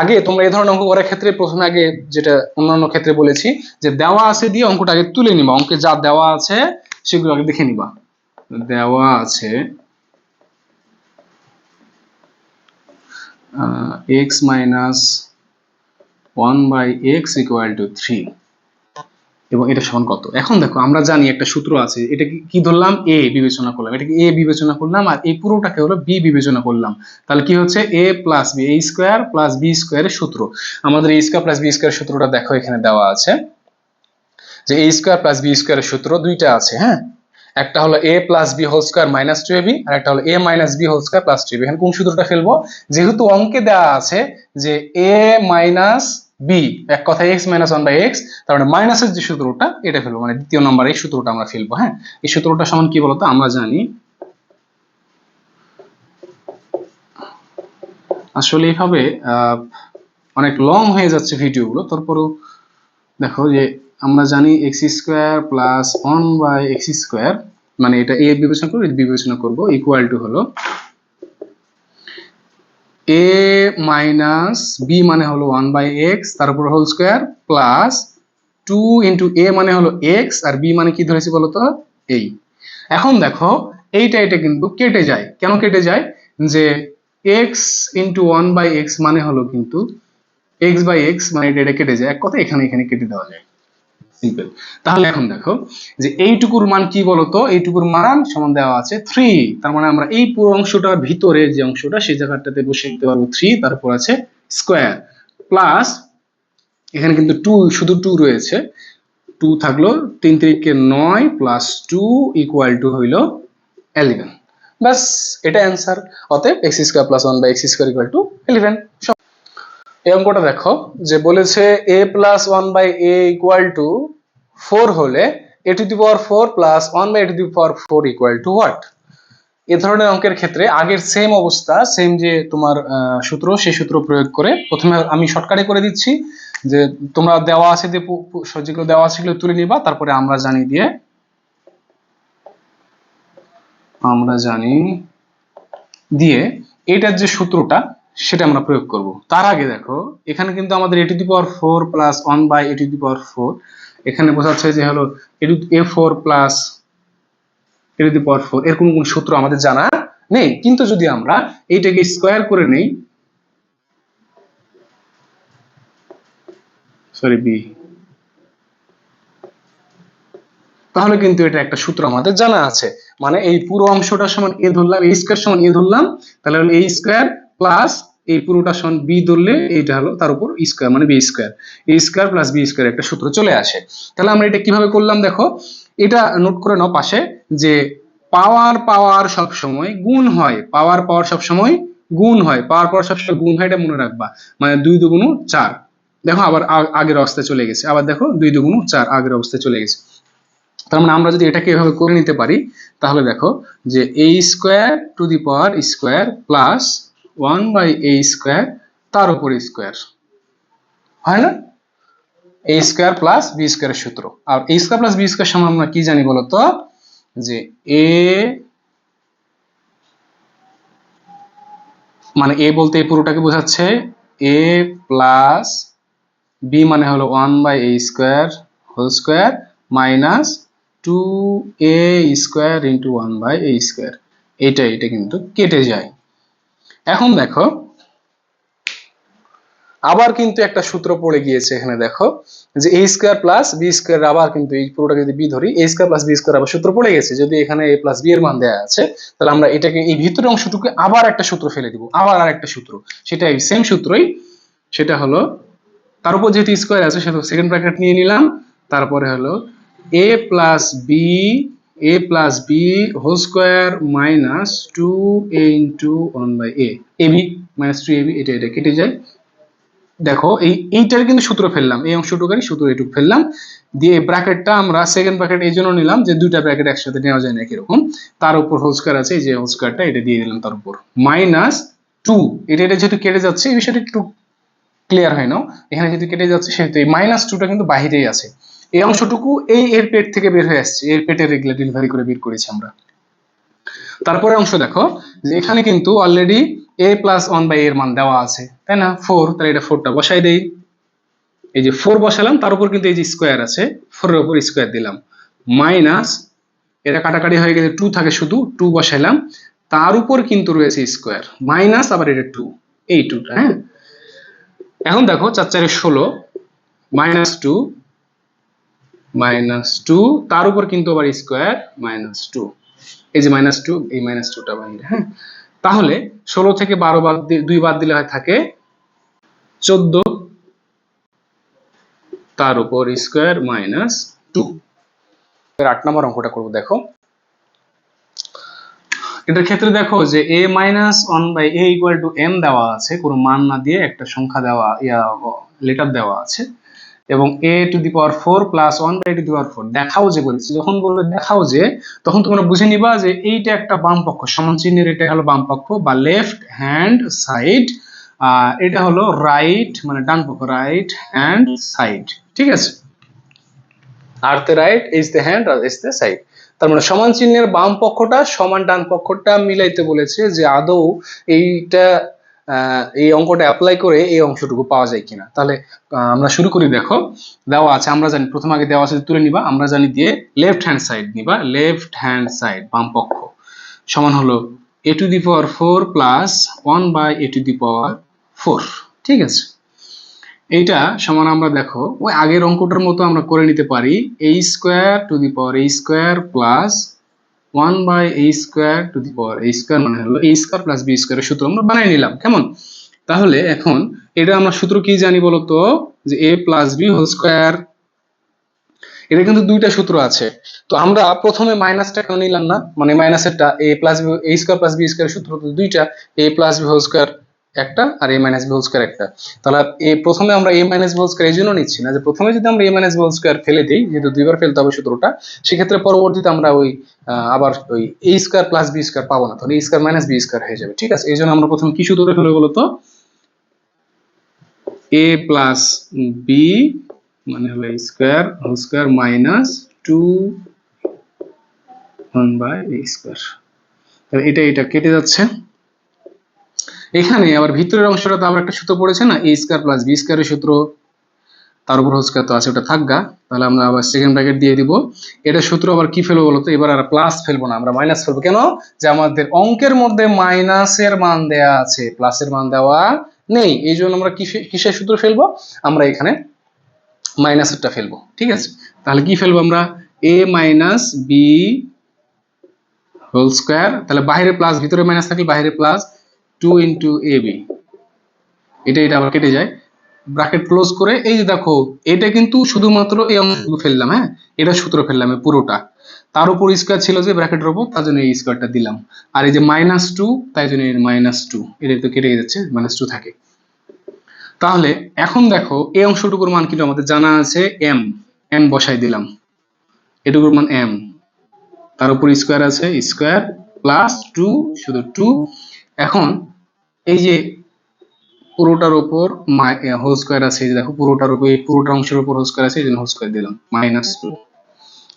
আগে তোমরা এই ধরনের অঙ্ক করার ক্ষেত্রে প্রথমে আগে যেটা অন্যান্য ক্ষেত্রে বলেছি যে দেওয়া আছে দিয়ে অঙ্কটা আগে তুলে নিবা, অঙ্কে যা দেওয়া আছে সেগুলো আগে দেখে নিবা। দেওয়া আছে x minus 1/x equal to 3 এবং এটা সমান কত। এখন দেখো আমরা জানি একটা সূত্র আছে, এটা কি ধরলাম, a বিবেচনা করলাম, এটাকে a বিবেচনা করলাম, আর এই পুরোটাকে হলো b বিবেচনা করলাম। তাহলে কি হচ্ছে, a plus B, a square plus B স্কোয়ারের সূত্র। আমাদের a স্কোয়ার প্লাস বি স্কোয়ারের সূত্রটা দেখো এখানে দেওয়া আছে যে a স্কোয়ার প্লাস বি স্কোয়ারের সূত্র দুইটা আছে, হ্যাঁ, একটা হলো a plus B whole square minus 2ab, আর একটা হলো a minus B whole square plus 2ab। এখানে কোন সূত্রটা ফেলবো, যেহেতু অঙ্কে দেওয়া আছে যে a মাইনাস বি, এক কথায় x মাইনাস 1/x, তার মানে মাইনাসের যে সূত্রটা এটা ফেলবো, মানে দ্বিতীয় নম্বর এই সূত্রটা আমরা ফেলবো। হ্যাঁ, এই সূত্রটা সমান কি বলতো, আমরা জানি আসলে এইভাবে অনেক লং হয়ে যাচ্ছে ভিডিওগুলো, তারপরেও দেখো যে আমরা জানি x square plus 1/x square, মানে এটা a বিবেচনা করবো, বিবেচনা করবো, ইকুয়াল টু হলো a মাইনাস বি মানে হলো 1/x, তার উপর whole square, plus 2 into a মানে হলো x, আর b মানে কি ধরেছি বলতো, এই। এখন দেখো এইটা এটা কিন্তু কেটে যায়, কেন কেটে যায়, যে x ইন্টু 1/x মানে হলো কিন্তু x/x, মানে এটা কেটে যায়, এক কথা এখানে এখানে কেটে দেওয়া যায়, সিম্পল। তাহলে এখন দেখো যে এইটুকুর মান কি বলতো, এইটুকুর মান সমান দেওয়া আছে 3, তার মানে আমরা এই পুরো অংশটার ভিতরে যে অংশটা সেই জায়গাটাতে বসে দিতে পারবো 3, তারপর আছে স্কোয়ার, প্লাস এখানে কিন্তু 2, শুধু 2 রয়েছে, 2 থাকলো 3 3 9 প্লাস 2 ইকুয়াল টু হইলো 11। বাস, এটা অ্যান্সার। অতএব x square plus 1/x square equal two 11। এই অঙ্কটা দেখো যে বলেছে a plus 1/a equal to 4 হলে a to the power 4 plus 1/a to the power 4 equal to what. এ ধরনের অঙ্কের ক্ষেত্রে আগের সেম অবস্থা, সেম যে তোমার সূত্র, সেই সূত্র প্রয়োগ করে প্রথমে আমি শর্টকাটে করে দিচ্ছি যে তোমরা দেওয়া আছে যে যেগুলো দেওয়া আছে সেগুলো তুলে নিবা, তারপরে আমরা জানি দিয়ে এটার যে সূত্রটা সেটা আমরা প্রয়োগ করব। তার আগে দেখো এখানে কিন্তু আমাদের a to the power 4 plus 1/a to the power 4, এখানে বোঝাচ্ছে যে হলো a4 plus a to the power 4, এর কোন সূত্র আমাদের জানা নেই। কিন্তু যদি আমরা এইটাকে স্কয়ার করে নেই, সরি বি, তাহলে কিন্তু এটা একটা সূত্র আমাদের জানা আছে। মানে এই পুরো অংশটা সমান a ধরলাম, a স্কয়ার সমান a ধরলাম, তাহলে হলো a স্কয়ার প্লাস এই পুরোটা সমান b ধরলে এইটা হলো তার উপর স্কয়ার মানে b square, a square plus b square একটা সূত্র চলে আসে। তাহলে আমরা এটা কিভাবে করলাম দেখো, এটা নোট করে নাও পাশে, যে পাওয়ার পাওয়ার সব সময় গুণ হয়, পাওয়ার পাওয়ার সব সময় গুণ হয়, পাওয়ার পাওয়ার সব সময় গুণ হয়, এটা মনে রাখবা। মানে 2 দুগুণ 4, দেখো আবার আগের অবস্থায় চলে গেছে, আবার দেখো 2 দুগুণ 4 আগের অবস্থায় চলে গেছে। তার মানে আমরা যদি এটাকে এভাবে করে নিতে পারি, তাহলে দেখো যে a square to the power square plus 1/a square তার উপর স্কয়ার, হয় না? a স্কয়ার প্লাস b স্কয়ারের সূত্র। আর a square plus b square সমান আমরা কি জানি বলতো, যে a মানে a বলতে এই পুরোটাকে বোঝাচ্ছে, a প্লাস b মানে হলো 1/a square whole square minus 2a square into 1/a square. এটা কিন্তু কেটে যায়। এখন দেখো আবার কিন্তু একটা সূত্র পড়ে গিয়েছে এখানে, দেখো যে a square plus b square, আবার কিন্তু এই পুরোটাকে যদি b ধরি, a square plus b square আবার সূত্র পড়ে গেছে। যদি এখানে a প্লাস b এর মান দেওয়া আছে, তাহলে আমরা এটাকে এই ভিতরের অংশটুকু আবার একটা সূত্র ফেলে দিব, আবার আরেকটা সূত্র, সেটা এই সেম সূত্রই, সেটা হলো তার উপর যেহেতু স্কয়ার আছে সেহেতু সেকেন্ড ব্র্যাকেট নিয়ে নিলাম, তারপরে হলো a plus B whole square minus 2a into 1/a, ab minus 2ab, এটা কেটে যায়। দেখো এইটার কিন্তু সূত্র ফেললাম, এই অংশটুকারই সূত্র এটুকু ফেললাম, দিয়ে ব্র্যাকেটটা আমরা সেকেন্ড ব্র্যাকেট এই জন্য নিলাম যে দুইটা ব্র্যাকেট একসাথে নেওয়া যায় না এরকম, তার উপর হোল স্কয়ার আছে, এই যে হোল স্কয়ারটা এটা দিয়ে দিলাম তার উপর মাইনাস 2, এটা যেহেতু কেটে যাচ্ছে এই বিষয়টা একটু ক্লিয়ার হয় না, এখানে যদি কেটে যাচ্ছে সেহেতু এই মাইনাস 2টা কিন্তু বাহিরেই আছে, এই অংশটুকু এই এর পেট থেকে বের হয়ে আসছে, এর পেটের রেগুলার ডেলিভারি করে বের করেছি আমরা। তারপরে অংশ দেখো যে এখানে কিন্তু অলরেডি a প্লাস 1/a এর মান দেওয়া আছে, তাই না? 4, তাহলে এটা 4টা বসাই দেই, এই যে 4 বসালাম, তার উপর কিন্তু এই যে স্কয়ার আছে, 4 এর উপর স্কয়ার দিলাম, মাইনাস এটা কাটাকাটি হয়ে গেলে 2 থাকে, শুধু 2 বসাইলাম, তার উপর কিন্তু রয়েছে স্কয়ার, মাইনাস আবার এটা 2, এই 2টা, হ্যাঁ। এখন দেখো 4 4 16 মাইনাস 2 তার উপর কিন্তু আবার স্কয়ার মাইনাস 2, এই যে মাইনাস 2, এই মাইনাস 2টা বাইরে, হ্যাঁ। তাহলে 16 থেকে 12 বাদ 2 বাদ দিলে হয় থাকে 14, তার উপর স্কয়ার মাইনাস 2। এর 8 নম্বর অঙ্কটা করব, দেখো এটার ক্ষেত্রে দেখো যে a minus 1/a equal to m দেওয়া আছে, কোনো মান না দিয়ে একটা সংখ্যা দেওয়া, লেটার দেওয়া আছে, এবং a to the power 4 plus 1/a to the power 4 দেখাও যে বলেছি, যখন বলবে দেখাও যে, তখন তোমরা বুঝে নিবা যে এইটা একটা বাম পক্ষ, সমান চিহ্নের এটা হলো বাম পক্ষ বা লেফট হ্যান্ড সাইড, এটা হলো রাইট মানে ডান পক্ষ, রাইট হ্যান্ড সাইড, ঠিক আছে? আর the right is the hand আর ইজ দ্য সাইড, তার মানে সমান চিহ্নের বাম পক্ষটা সমান ডান পক্ষটা মিলাইতে বলেছে, যে আদৌ এইটা এই অঙ্কটা অ্যাপ্লাই করে এই অংশটুকু পাওয়া যায় কিনা। তাহলে আমরা শুরু করি, দেখো দেওয়া আছে, আমরা জানি প্রথম আগে দেওয়া আছে তুলে নিবা, আমরা জানি দিয়ে লেফট হ্যান্ড সাইড নিবা, লেফট হ্যান্ড সাইড বাম পক্ষ সমান হলো a to the power 4 plus 1/a to the power 4, ঠিক আছে? এইটা সমান আমরা দেখো ওই আগের অঙ্কটার মতো আমরা করে নিতে পারি, a square to the power a square plus 1/a square to the power a square, মানে হলো a স্কয়ার প্লাস b স্কয়ারের সূত্র আমরা বানিয়ে নিলাম, কেমন? তাহলে এখন এটা আমরা সূত্র কি জানি বলতো, যে a plus b whole square, এটা কিন্তু দুইটা সূত্র আছে, তো আমরা প্রথমে মাইনাসটা কেন নিলাম না, মানে মাইনাসেরটা a plus b, a square plus b স্কয়ারের সূত্র তো দুইটা, a plus b whole square একটা আর a minus b whole square একটা, তাহলে প্রথমে আমরা a minus b whole square এই জন্য নিচ্ছি না যে প্রথমে যদি আমরা a minus b whole square ফেলে দিই, যেহেতু দুইবার ফেলতে হবে সূত্রটা, সেক্ষেত্রে পরবর্তীতে আমরা ওই আবার ওই a square plus b square পাবো না, তাহলে a square minus b square হয়ে যাবে, ঠিক আছে? এই জন্য আমরা প্রথমে কি সূত্র ফেলবো বলতো, a প্লাস b মানে হলো square whole square minus 2 1/a square, তাহলে এটা কেটে যাচ্ছে। এখানে আবার ভিতরের অংশটা তো আবার একটা সূত্র পড়েছে না, a স্কয়ার প্লাস b স্কয়ারের সূত্র, তার উপর হোল স্কয়ার তো আছে, ওটা থাকগা, তাহলে আমরা আবার সেকেন্ড ব্র্যাকেট দিয়ে দিব। এটা সূত্র আবার কি ফেলবো বলতো, এবার আর প্লাস ফেলবো না, আমরা মাইনাস ফেলবো, কেন? যে আমাদের অঙ্কের মধ্যে মাইনাসের মান দেয়া আছে, প্লাসের মান দেওয়া নেই, এই জন্য আমরা কিসের সূত্র ফেলবো, আমরা এখানে মাইনাসেরটা ফেলবো, ঠিক আছে? তাহলে কি ফেলবো আমরা, এ মাইনাস বি হোল স্কোয়ার, তাহলে বাইরে প্লাস ভিতরে মাইনাস থাকলে বাইরে প্লাস 2 ইন্টু এ বি, এটা আবার কেটে যায়, ব্র্যাকেট ক্লোজ করে এই যে দেখো এটা কিন্তু শুধুমাত্র এই অংশটুকু ফেললাম, হ্যাঁ এটা সূত্র ফেললাম এই পুরোটা, তার উপর স্কোয়ার ছিল যে ব্র্যাকেটের উপর, তার জন্য এই স্কোয়ারটা দিলাম, আর এই যে -2 তাই জন্য এর -2, এটা তো কেটে যাচ্ছে, -2 থাকে। তাহলে এখন দেখো এই অংশটুকুর মান কিন্তু আমাদের জানা আছে m, m বসাই দিলাম, এটুকুর মান m, তার উপর স্কোয়ার আছে স্কোয়ার প্লাস 2 শুধু 2। এখন এই যে পুরোটার উপর হোল স্কোয়ার আছে, এই যে দেখো পুরোটার উপর, এই পুরোটা অংশের উপর হোল স্কোয়ার আছে, এই জন্য হোল স্কোয়ার দিলাম -2,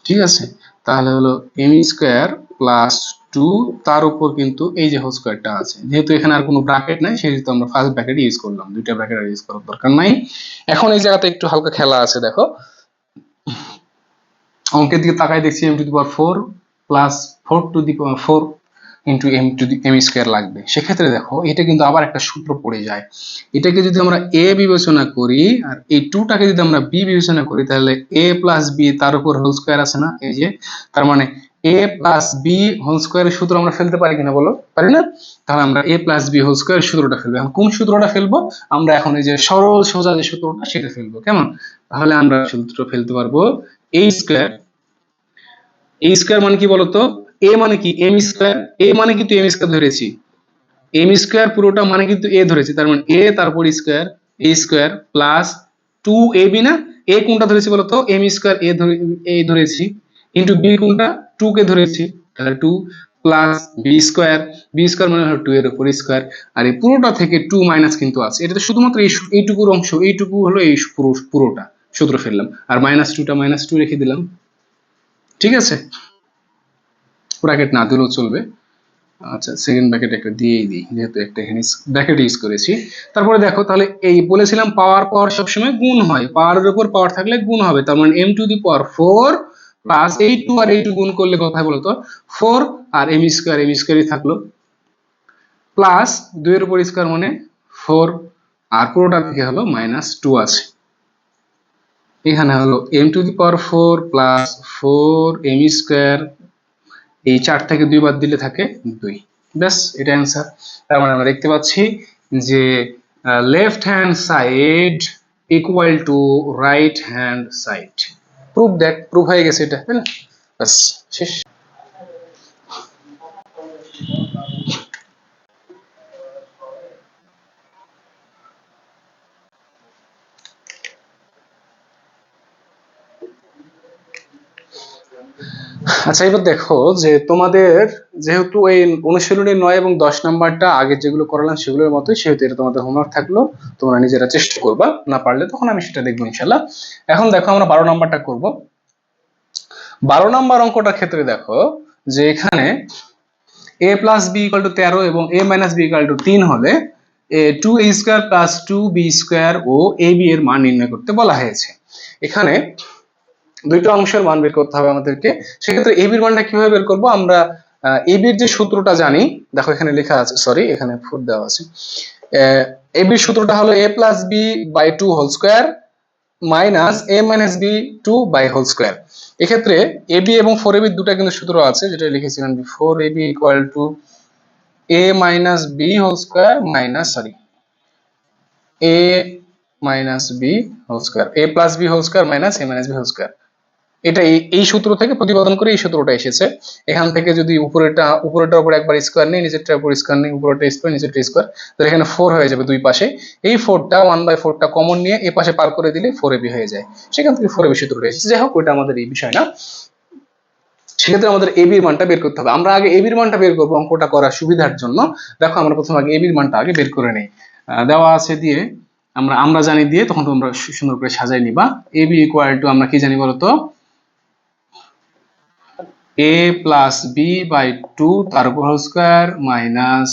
ঠিক আছে। তাহলে হলো m স্কোয়ার প্লাস 2, তার উপর কিন্তু এই যে হোল স্কোয়ারটা আছে, যেহেতু এখানে আর কোনো ব্র্যাকেট নাই সেহেতু আমরা ফার্স্ট ব্র্যাকেট ইউজ করলাম, দুইটা ব্র্যাকেট আর ইউজ করার দরকার নাই। এখন এই জায়গাতে একটু হালকা খেলা আছে, দেখো অঙ্কের দিকে তাকাই দেখছি m two the power 4 plus 4 two the power 4 into m to the m square লাগবে। সেক্ষেত্রে দেখো এটা কিন্তু আবার একটা সূত্র পড়ে যায়, এটাকে যদি আমরা a বিবেচনা করি আর এই 2টাকে যদি আমরা b বিবেচনা করি, তাহলে a প্লাস b তার উপর হোল স্কোয়ার আছে না, এই যে তার মানে a প্লাস b হোল স্কোয়ারের সূত্র আমরা ফেলতে পারি কিনা বলো, পারি না? তাহলে আমরা a প্লাস b হোল স্কোয়ারের সূত্রটা ফেলবো। এখন কোন সূত্রটা ফেলবো? আমরা এখন এই যে সরল সোজা যে সূত্রটা সেটা ফেলবো, কেমন? তাহলে আমরা সূত্র ফেলতে পারবো a স্কোয়ার, a স্কোয়ার মানে কি বলতো, a মানে কি m স্কোয়ার, a মানে কিন্তু m স্কোয়ার ধরেছি, m স্কোয়ার পুরোটা মানে কিন্তু a ধরেছি, তার মানে a তারপর square, a square plus 2ab না, a কোনটা ধরেছি বলতো, m স্কোয়ার a ধরেছি, ইন্টু b কোনটা 2 কে ধরেছি, তাহলে 2 প্লাস b স্কোয়ার মানে হলো 2 এর উপর স্কোয়ার, আর এই পুরোটা থেকে 2 মাইনাস কিন্তু আছে, এটা তো শুধুমাত্র এইটুকুর অংশ, এইটুকু হলো এই পুরোটা সূত্র ফেললাম, আর -2 রেখে দিলাম, ঠিক আছে, ব্র্যাকেট না দিলেও চলবে। আচ্ছা সেকেন্ড ব্র্যাকেট একটা দিয়েই দিই, যেহেতু একটা এখানে ব্র্যাকেট ইউজ করেছি। তারপরে দেখো তাহলে এই বলেছিলাম পাওয়ার সবসময় গুণ হয়, পাওয়ারের উপর পাওয়ার থাকলে গুণ হবে, তার মানে m two the power 4 plus এই 2 আর এই 2 গুণ করলে কথা বলতো 4 আর m স্কোয়ারই থাকলো, প্লাস 2 এর উপর স্কোয়ার মানে 4, আর পুরোটা থেকে হলো -2 আছে, এখানে হলো m two the power 4 plus 4m square, এই 4 থেকে 2 বাদ দিলে থাকে 2, ব্যাস এটা অ্যান্সার। তার মানে আমরা দেখতে পাচ্ছি যে left hand side equal to right hand side, proof হয়ে গেছে এটা, তাই না? ব্যাস শেষ। আচ্ছা এবার দেখো যে তোমাদের যেহেতু এই অনুশীলনী 9 এবং 10 নাম্বারটা আগে যেগুলো করালাম সেগুলোর মতোই, সেহেতু এটা তোমাদের হোমওয়ার্ক থাকলো, তোমরা নিজেরা চেষ্টা করবা, না পারলে তখন আমি সেটা দেখবো ইনশাল্লাহ। এখন দেখো আমরা 12 নাম্বারটা করব। 12 নাম্বার অঙ্কটার ক্ষেত্রে দেখো যে এখানে a plus b equal to 13 এবং a minus b equal to 3 হলে 2a square plus 2b square ও ab এর মান নির্ণয় করতে বলা হয়েছে। এখানে দুইটা অংশের মান বের করতে হবে আমাদেরকে। সেক্ষেত্রে ab এর মানটা কিভাবে বের করব? আমরা ab এর যে সূত্রটা জানি, দেখো এখানে লেখা আছে, সরি এখানে ফুট দেওয়া আছে, ab এর সূত্রটা হলো a plus b by 2 whole square minus a minus b 2 by whole square. এক্ষেত্রে ab এবং 4ab দুটা কিন্তু সূত্র আছে, যেটা লিখেছিলাম 4ab equal to a minus b whole square minus a minus b whole square, a plus b whole square minus a minus b whole square. এটা এই সূত্র থেকে প্রতিপাদন করে এই সূত্রটা এসেছে। এখান থেকে যদি উপরেরটার উপর একবার স্কোয়ার নেই, নিচেরটার উপর স্কোয়ার নেই, উপরেরটা স্কোয়ার নিচেরটা স্কোয়ার, তাহলে এখানে 4 হয়ে যাবে দুই পাশে। এই 4টা 1/4টা কমন নিয়ে এই পাশে পার করে দিলে 4ab হয়ে যায়, সেখান থেকে 4ab সূত্রটা এসেছে। যাই হোক ওইটা আমাদের এই বিষয় না। সেক্ষেত্রে আমাদের ab এর মানটা বের করতে হবে। আমরা আগে ab এর মানটা বের করবো অঙ্কটা করার সুবিধার জন্য। দেখো আমরা প্রথমে আগে ab এর মানটা আগে বের করে নেই, দেওয়া আছে দিয়ে আমরা জানি দিয়ে, তখন তোমরা সুন্দর করে সাজাই নিবা। ab ইকুয়াল টু আমরা কি জানি বলতো, a প্লাস b বাই 2 তার উপর whole square minus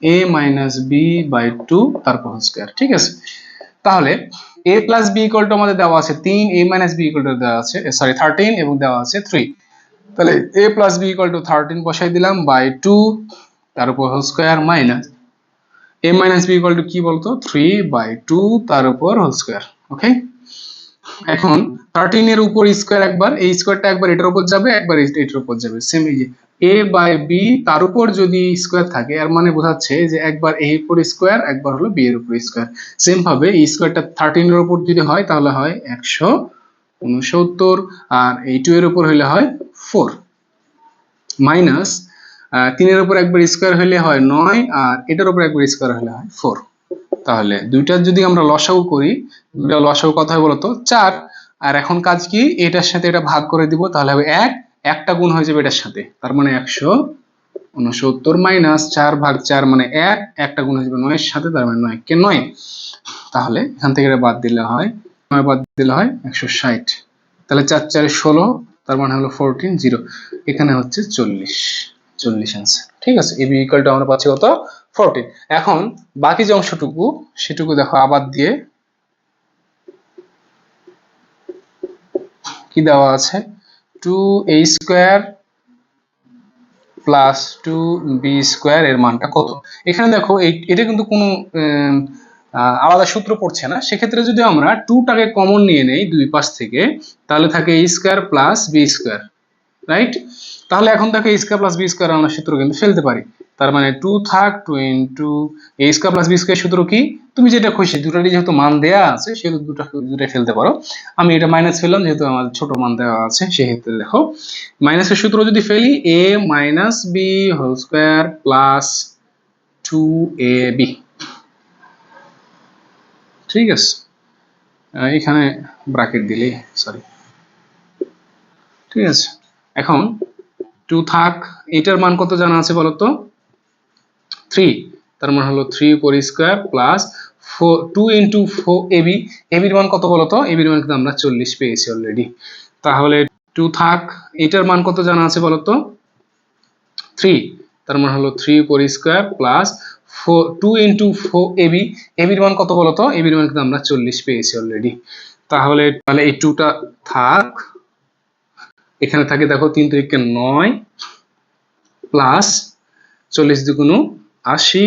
a minus b by 2 তার উপর হোল স্কোয়ার, ঠিক আছে। তাহলে a plus b equal to আমাদের দেওয়া আছে 3, a minus b equal to দেওয়া আছে 13 এবং দেওয়া আছে 3। তাহলে a plus b equal to 13 বসাই দিলাম বাই 2 তার উপর whole square minus a minus b equal to কি বলতো 3 বাই 2 তার উপর হোল স্কোয়ার, ওকে। এখন 13 এর উপর স্কয়ার একবার, এই স্কয়ারটা একবার এটার উপর যাবে, একবার এটার উপর যাবে। সেম এই যে a বাই b তার উপর যদি স্কয়ার থাকে, এর মানে বোঝাচ্ছে যে একবার a এর উপর স্কয়ার, একবার হলো b এর উপর স্কয়ার। সেম ভাবে এই স্কয়ারটা 13 এর উপর যদি হয় তাহলে হয় 169, আর এই 2 এর উপর হইলে হয় 4, মাইনাস 3 এর উপর একবার স্কয়ার হইলে হয় 9, আর এটার উপর একবার স্কয়ার হইলে হয় 4। তাহলে দুইটার যদি আমরা লসাগু করি, দুইটা লসাগু কত হয় বলতো? 4। আর এখন কাজ কি, এটার সাথে এটা ভাগ করে দিব, তাহলে হবে 1, একটা গুণ হয়ে যাবে এটার সাথে, তার মানে 169 মাইনাস 4 ভাগ 4 মানে 1, একটা গুণ হয়ে যাবে 9 এর সাথে, তার মানে 9 কে 9। তাহলে এখান থেকে এটা বাদ দিলে হয় 9 বাদ দিলে হয় 160। তাহলে 4 4 16, তার মানে হলো 14 0, এখানে হচ্ছে 40 आंसर। ঠিক আছে, এবি ইকুয়াল টু আমরা পাচ্ছি কত? 14। এখন বাকি যে অংশটুকু সেটুকু দেখো আবার দিয়ে কি দেওয়া আছে, 2a square plus 2b square এর মানটা কত। এখানে দেখো এটা কিন্তু কোনো আলাদা সূত্র পড়ছে না, সেক্ষেত্রে যদি আমরা 2টাকে কমন নিয়ে নেই দুই পাশ থেকে, তাহলে থাকে a square plus b square, right? তাহলে এখন দেখো a square plus b square আমরা সূত্র কিন্তু ফেলতে পারি, তার মানে 2 থাক 2 into a square plus b square সূত্র কি, তুমি যেটা খুশি, দুটোরই যেহেতু মান দেয়া আছে সেহেতু দুটোই ফেলতে পারো। আমি এটা মাইনাস ফেললাম যেহেতু আমার ছোট মান দেওয়া আছে, সেক্ষেত্রে দেখো মাইনাসের সূত্র যদি ফেলি, a minus b whole square plus 2ab, ঠিক আছে? এখানে ব্র্যাকেট দিলে সরি, ঠিক আছে। এখন 2 থাক, এটার মান কত জানা আছে বলতো? 3, তার মানে হলো 3 উপর square plus 2 into 4ab, ab এর মান কত বলতো? ab এর মান কিন্তু আমরা 40 পেয়েছি অলরেডি। তাহলে 2 থাক, এটার মান কত জানা আছে বলতো? 3, তার মানে হলো 3 উপর square plus 2 into 4ab, ab এর মান কত বলতো? ab এর মান কিন্তু আমরা 40 পেয়েছি অলরেডি। তাহলে এই 2টা থাক, এখানে থাকে দেখো 3 3 9 প্লাস 40 দুগুণ 80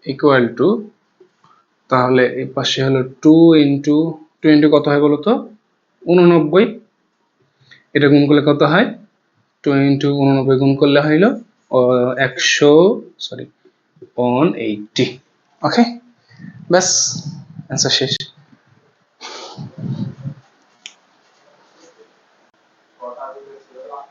ইকুয়াল টু, তাহলে এই পাশে হলো 2 ইনটু 2 ইনটু কত হয় বলতো? 89। এটা গুণ করলে কত হয়? 2 ইনটু 89 গুণ করলে হইলো 180। ওকে, ব্যাস অ্যান্সার শেষ।